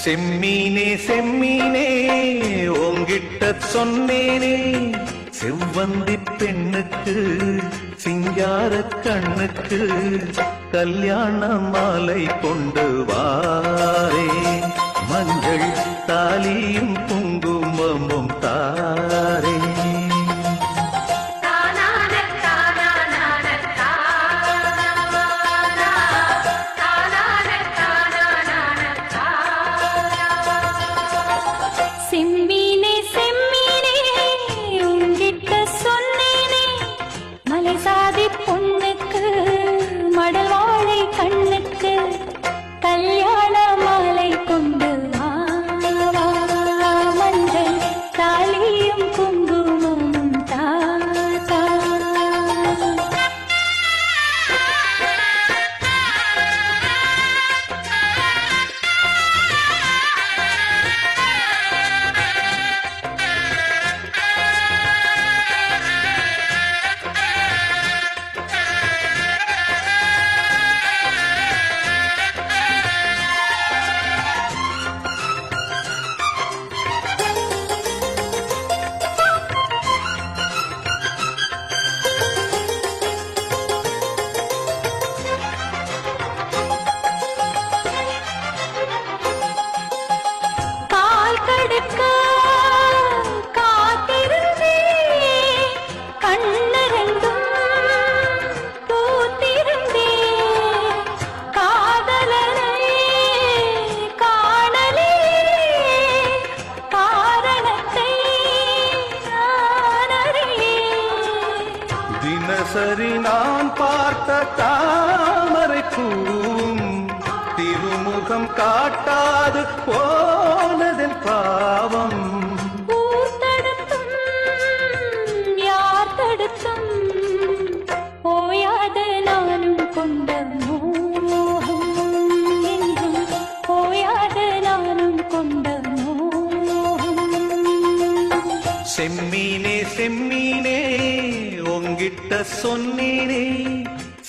செம்மீனே செம்மீனே உங்கிட்ட சொன்னேனே, செவ்வந்தி பெண்ணுக்கு சிங்கார கண்ணுக்கு கல்யாண மாலை கொண்டு வாரே, மஞ்சள் தாலியும் குங்குமமும் தாரே. செம்மீனே செம்மீனே உங்கிட்ட சொன்னேனே, மலை சாதி பொண்ணுக்கு மடல் வாழை கண்ணுக்கு கல்யாண மாலை கொண்டு வா, மஞ்சள் தாலியும் குங்குமமும் தா. தினசரி நான் பார்த்த தாமரை பூவும் திருமுகம் காட்டாது போனதில் பாவம். யார் தடுத்தும் போயாத நானும் கொண்ட மோகம், என்றும் போயாத நானும் கொண்ட மோகம். செம்மீனே செம்மீனே உங்கிட்ட சொன்னேனே,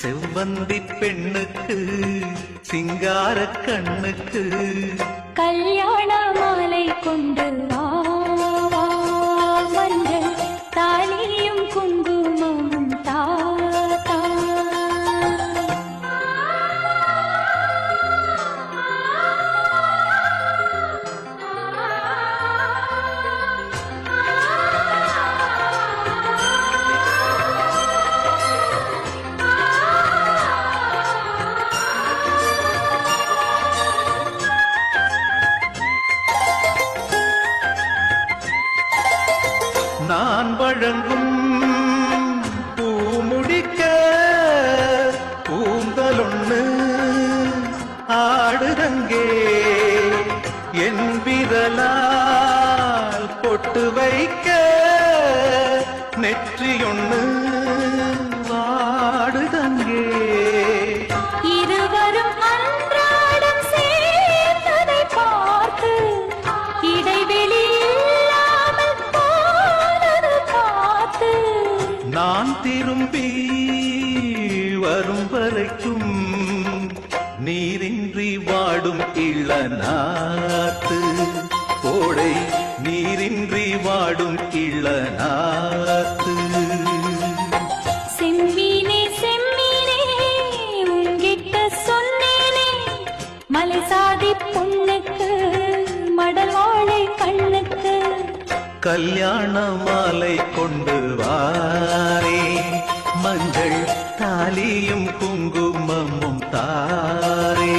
செவ்வந்தி பெண்ணுக்கு சிங்கார கண்ணுக்கு கல்யாண மாலை கொண்டு வா, மஞ்சள் தாலியும் குங்குமமும் தா. நான் வழங்கும் பூமுடிக்க பூந்தலொன்னு ஆடுதங்கே, என் விரலால் பொட்டு வைக்க நெற்றியொன்னு வாடுதங்கே. இருவரும் அன்றாடம் சேர்ந்ததை பார்த்து இடைவெளி நான் திரும்பி வரும் வரைக்கும் நீரின்றி வாடும் இளநாத்து, கோடை நீரின்றி வாடும் இளநாத்து. செம்மீனே செம்மீனே உங்கிட்ட சொன்னேனே, மலை சாதி பொண்ணுக்கு மடல் வாழை கண்ணுக்கு கல்யாண மாலை கொண்டு வாரே, மஞ்சள் தாலியும் குங்குமமும் தாரே.